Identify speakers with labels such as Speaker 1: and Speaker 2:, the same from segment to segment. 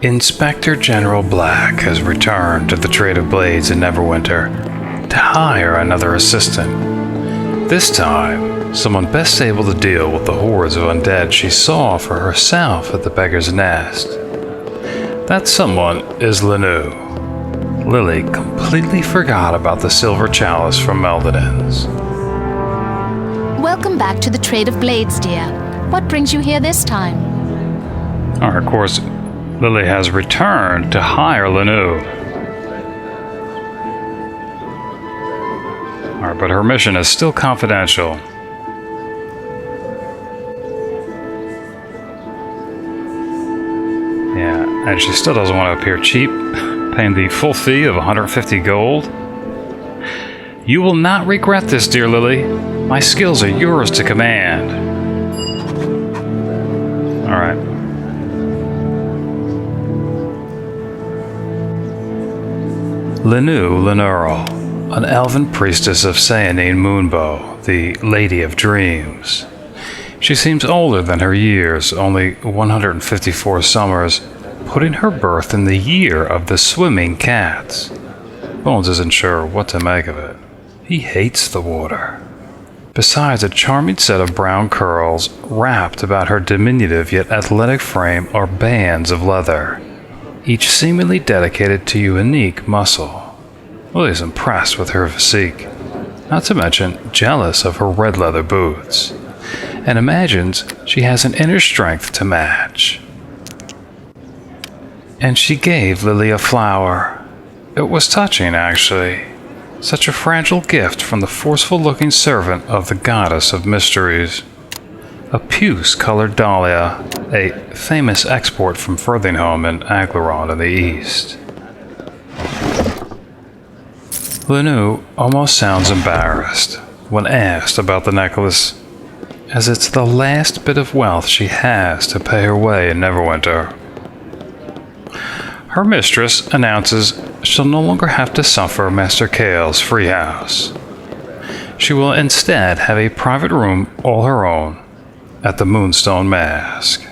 Speaker 1: Inspector General Black has returned to the Trade of Blades in Neverwinter to hire another assistant. This time, someone best able to deal with the hordes of undead she saw for herself at the Beggar's Nest. That someone is Linu. Lily completely forgot about the silver chalice from Meldanen's.
Speaker 2: Welcome back to the Trade of Blades, dear. What brings you here this time?
Speaker 1: Of course, Lily has returned to hire Linu. Alright, but her mission is still confidential. Yeah, and she still doesn't want to appear cheap, paying the full fee of 150 gold. You will not regret this, dear Lily. My skills are yours to command. Alright. Linu La'neral, an elven priestess of Sehanine Moonbow, the Lady of Dreams. She seems older than her years, only 154 summers, putting her birth in the year of the swimming cats. Bones isn't sure what to make of it. He hates the water. Besides, a charming set of brown curls wrapped about her diminutive yet athletic frame are bands of leather, each seemingly dedicated to unique muscle. Lily's impressed with her physique, not to mention jealous of her red leather boots, and imagines she has an inner strength to match. And she gave Lily a flower. It was touching, actually. Such a fragile gift from the forceful-looking servant of the goddess of mysteries. A puce-colored Dahlia, a famous export from Furthinghome and Aglarond in the east. Linu almost sounds embarrassed when asked about the necklace, as it's the last bit of wealth she has to pay her way in Neverwinter. Her mistress announces she'll no longer have to suffer Master Cale's free house. She will instead have a private room all her own at the Moonstone Mask.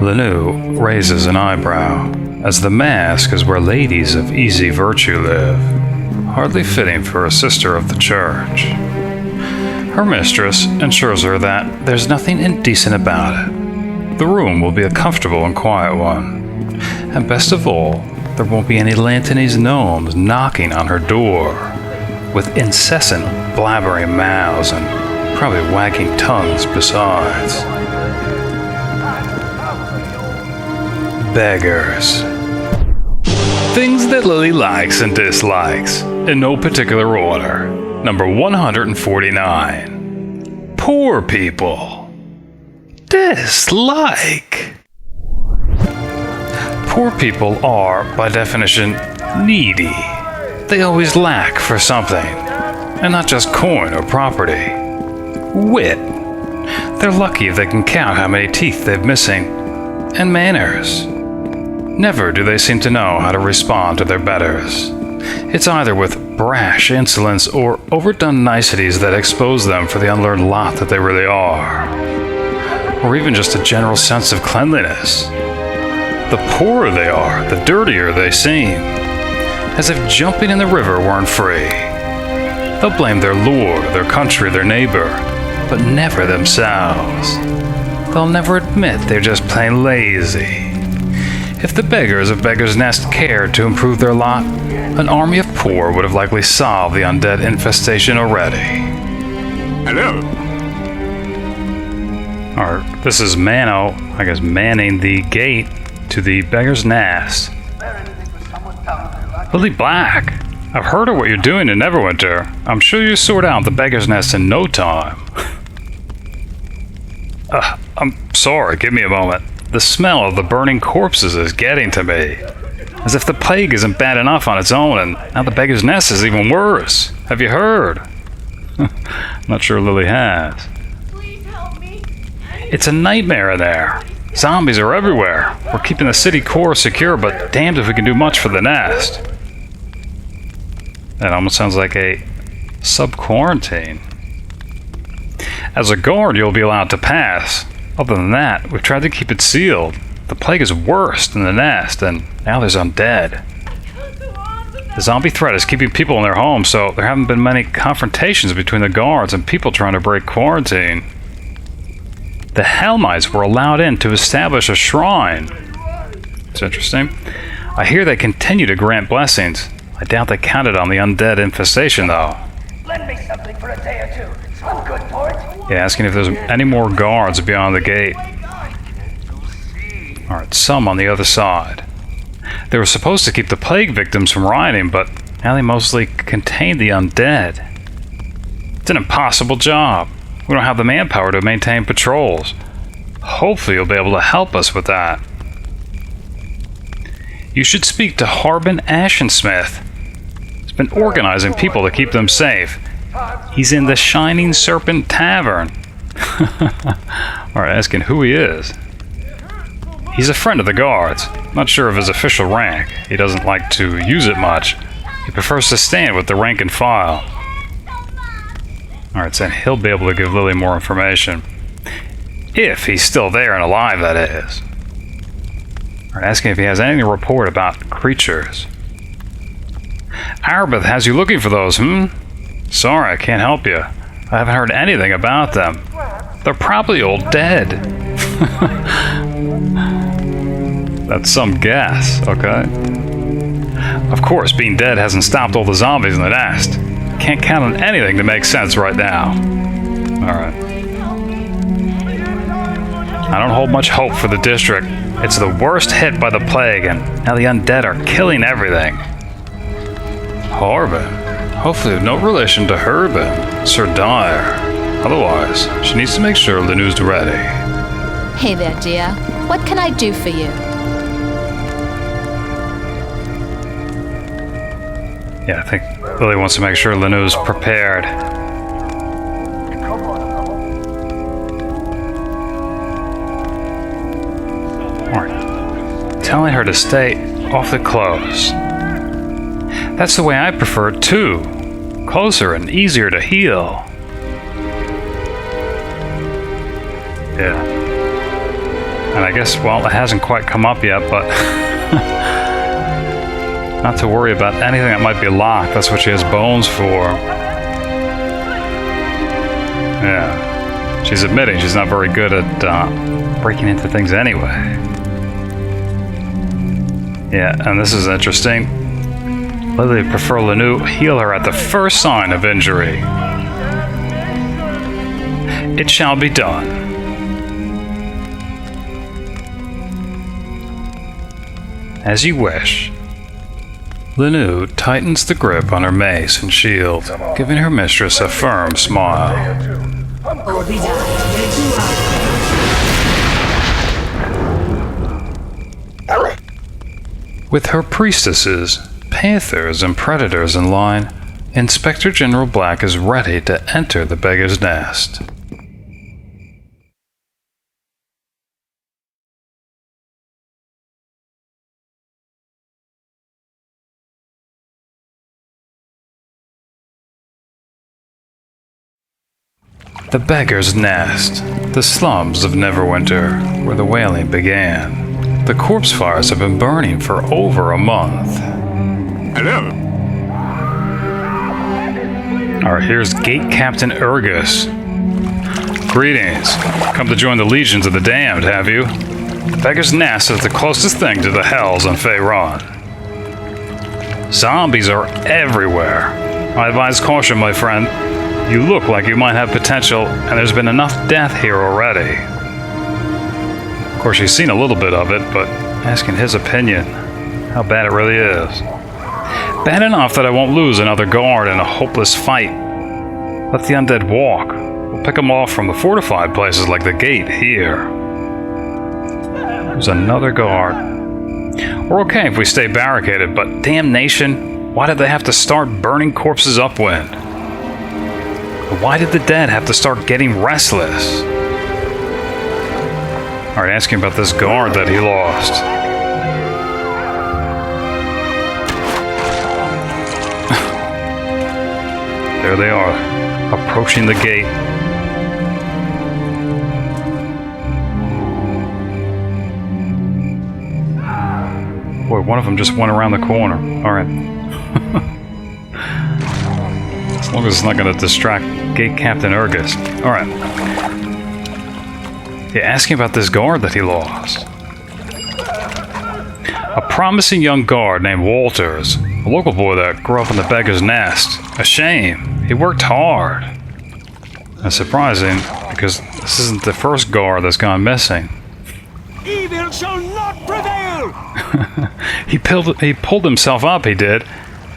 Speaker 1: Linu raises an eyebrow, as the mask is where ladies of easy virtue live, hardly fitting for a sister of the church. Her mistress assures her that there's nothing indecent about it. The room will be a comfortable and quiet one, and best of all, there won't be any Lantanese gnomes knocking on her door, with incessant blabbering mouths and probably wagging tongues besides. Beggars. Things that Lily likes and dislikes, in no particular order. Number 149. Poor people. Dislike. Poor people are, by definition, needy. They always lack for something, and not just coin or property. Wit. They're lucky if they can count how many teeth they're missing. And manners. Never do they seem to know how to respond to their betters. It's either with brash insolence or overdone niceties that expose them for the unlearned lot that they really are. Or even just a general sense of cleanliness. The poorer they are, the dirtier they seem. As if jumping in the river weren't free. They'll blame their lord, their country, their neighbor, but never themselves. They'll never admit they're just plain lazy. If the beggars of Beggar's Nest cared to improve their lot, an army of poor would have likely solved the undead infestation already.
Speaker 3: Hello.
Speaker 1: This is Manos, I guess, manning the gate to the Beggar's Nest. Lily Black, I've heard of what you're doing in Neverwinter. I'm sure you sort out the Beggar's Nest in no time. I'm sorry, give me a moment. The smell of the burning corpses is getting to me. As if the plague isn't bad enough on its own, and now the Beggar's Nest is even worse. Have you heard? Not sure Lily has.
Speaker 4: Please help me.
Speaker 1: It's a nightmare in there. Zombies are everywhere. We're keeping the city core secure, but damned if we can do much for the nest. That almost sounds like a Sub-quarantine. As a guard, you'll be allowed to pass. Other than that, we've tried to keep it sealed. The plague is worse than the nest, and now there's undead. The zombie threat is keeping people in their homes, so there haven't been many confrontations between the guards and people trying to break quarantine. The Helmites were allowed in to establish a shrine. It's interesting. I hear they continue to grant blessings. I doubt they counted on the undead infestation, though.
Speaker 3: Lend me something for a day or two. Some good port.
Speaker 1: Yeah, asking if there's any more guards beyond the gate. Alright, some on the other side. They were supposed to keep the plague victims from rioting, but now they mostly contain the undead. It's an impossible job. We don't have the manpower to maintain patrols. Hopefully you'll be able to help us with that. You should speak to Harben Ashensmith. He's been organizing people to keep them safe. He's in the Shining Serpent Tavern. Alright, asking who he is. He's a friend of the guards. Not sure of his official rank. He doesn't like to use it much. He prefers to stand with the rank and file. Alright, so he'll be able to give Lilly more information. If he's still there and alive, that is. Alright, asking if he has anything to report about creatures. Arbeth has you looking for those, Sorry, I can't help you. I haven't heard anything about them. They're probably all dead. That's some guess, okay? Of course, being dead hasn't stopped all the zombies in the nest. Can't count on anything to make sense right now. Alright. I don't hold much hope for the district. It's the worst hit by the plague, and now the undead are killing everything. Harben? Hopefully no relation to Herban, Sir Dyer. Otherwise, she needs to make sure Linu's ready.
Speaker 2: Hey there, dear. What can I do for you?
Speaker 1: Yeah, I think Lilly wants to make sure Linu's prepared. Alright. Telling her to stay awfully close. That's the way I prefer it too. Closer and easier to heal. Yeah. And I guess, well, it hasn't quite come up yet, but not to worry about anything that might be locked. That's what she has bones for. Yeah. She's admitting she's not very good at breaking into things anyway. Yeah, and this is interesting. Lilly prefer Linu heal her at the first sign of injury. It shall be done. As you wish. Linu tightens the grip on her mace and shield, giving her mistress a firm smile. With her priestesses, panthers, and predators in line, Inspector General Black is ready to enter the Beggar's Nest. The Beggar's Nest, the slums of Neverwinter, where the wailing began. The corpse fires have been burning for over a month.
Speaker 5: Hello.
Speaker 1: Alright, here's Gate Captain Ergus. Greetings. Come to join the legions of the damned, have you? The Beggar's Nest is the closest thing to the hells on Faerun. Zombies are everywhere. I advise caution, my friend. You look like you might have potential, and there's been enough death here already. Of course, she's seen a little bit of it, but asking his opinion, how bad it really is. Bad enough that I won't lose another guard in a hopeless fight. Let the undead walk. We'll pick them off from the fortified places like the gate here. There's another guard. We're okay if we stay barricaded, but damnation, why did they have to start burning corpses upwind? Why did the dead have to start getting restless? Alright, asking about this guard that he lost. There they are, approaching the gate. Boy, one of them just went around the corner. Alright. As long as it's not going to distract Gate Captain Ergus. Alright. Yeah, asking about this guard that he lost. A promising young guard named Walters. A local boy that grew up in the beggar's nest. A shame. He worked hard. That's surprising, because this isn't the first guard that's gone missing.
Speaker 5: Evil shall not prevail!
Speaker 1: He pulled himself up, he did,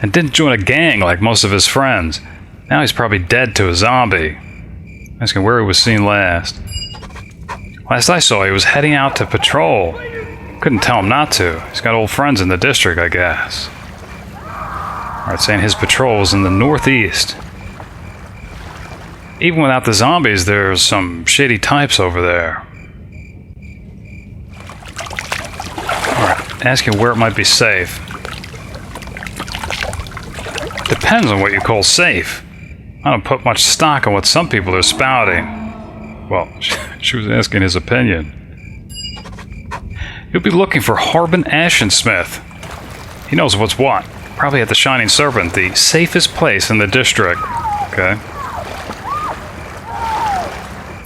Speaker 1: and didn't join a gang like most of his friends. Now he's probably dead to a zombie. Asking where he was seen last. Last I saw, he was heading out to patrol. Couldn't tell him not to. He's got old friends in the district, I guess. Alright, saying his patrol is in the northeast. Even without the zombies, there's some shady types over there. Alright, asking where it might be safe. Depends on what you call safe. I don't put much stock on what some people are spouting. Well, she was asking his opinion. You'll be looking for Harben Ashensmith. He knows what's what. Probably at the Shining Serpent, the safest place in the district. Okay.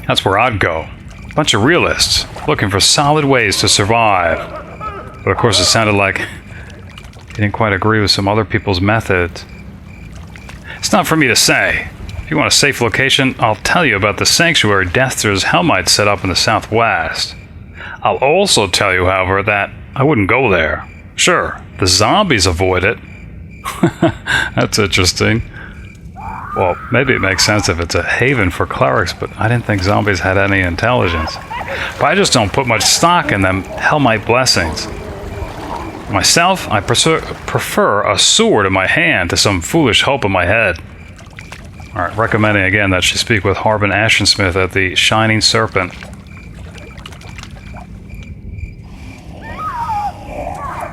Speaker 1: That's where I'd go. Bunch of realists, looking for solid ways to survive. But of course it sounded like he didn't quite agree with some other people's methods. It's not for me to say. If you want a safe location, I'll tell you about the sanctuary Deathster's Helmites set up in the southwest. I'll also tell you, however, that I wouldn't go there. Sure, the zombies avoid it. That's interesting. Well, maybe it makes sense if it's a haven for clerics, but I didn't think zombies had any intelligence. But I just don't put much stock in them Helmite blessings. Myself, I prefer a sword in my hand to some foolish hope in my head. Alright, recommending again that she speak with Harben Ashensmith at the Shining Serpent.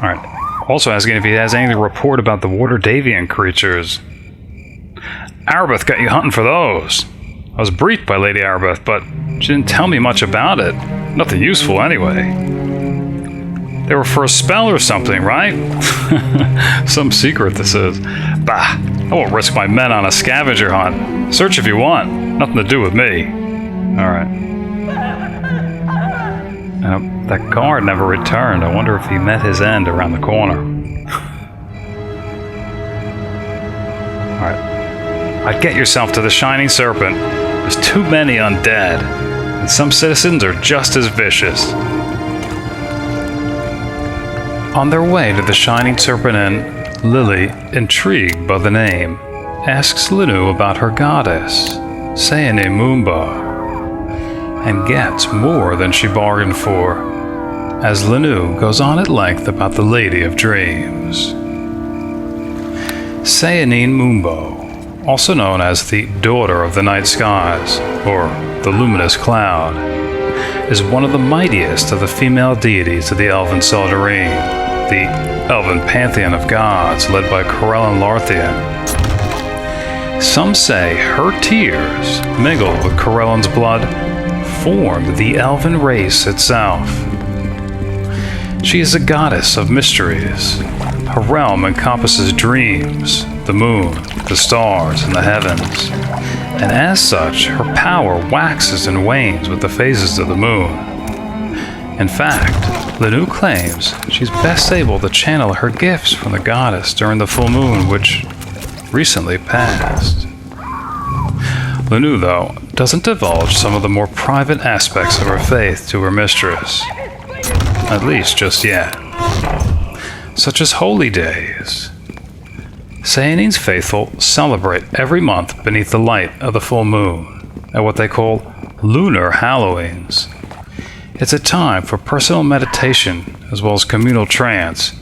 Speaker 1: Alright, also asking if he has anything to report about the Waterdavian creatures. Arbeth got you hunting for those. I was briefed by Lady Arbeth, but she didn't tell me much about it. Nothing useful anyway. They were for a spell or something, right? Some secret this is. Bah, I won't risk my men on a scavenger hunt. Search if you want. Nothing to do with me. Alright. That guard never returned. I wonder if he met his end around the corner. Alright. I'd get yourself to the Shining Serpent. There's too many undead. And some citizens are just as vicious. On their way to the Shining Serpent Inn, Lilly, intrigued by the name, asks Linu about her goddess, Sehanine Moonbow, and gets more than she bargained for, as Linu goes on at length about the Lady of Dreams. Sehanine Moonbow, also known as the Daughter of the Night Skies, or the Luminous Cloud, is one of the mightiest of the female deities of the elven Seldarine, the elven pantheon of gods led by Corellon Larethian. Some say her tears, mingled with Corellon's blood, formed the elven race itself. She is a goddess of mysteries. Her realm encompasses dreams, the moon, the stars, and the heavens, and as such, her power waxes and wanes with the phases of the moon. In fact, Linu claims she's best able to channel her gifts from the goddess during the full moon, which recently passed. Linu, though, doesn't divulge some of the more private aspects of her faith to her mistress, at least just yet, such as holy days. Sehanine's faithful celebrate every month beneath the light of the full moon at what they call Lunar Hallowings. It's a time for personal meditation as well as communal trance,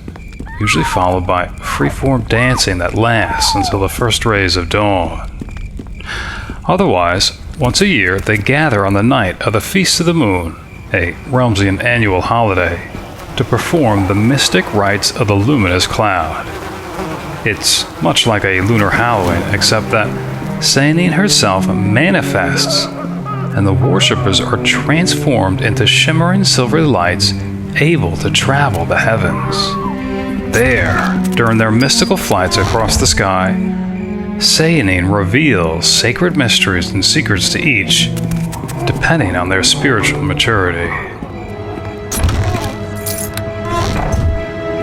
Speaker 1: usually followed by free-form dancing that lasts until the first rays of dawn. Otherwise, once a year they gather on the night of the Feast of the Moon, a Realmsian annual holiday, to perform the mystic rites of the Luminous Cloud. It's much like a lunar Hallowing, except that Sehanine herself manifests, and the worshippers are transformed into shimmering silver lights able to travel the heavens. There, during their mystical flights across the sky, Sehanine reveals sacred mysteries and secrets to each, depending on their spiritual maturity.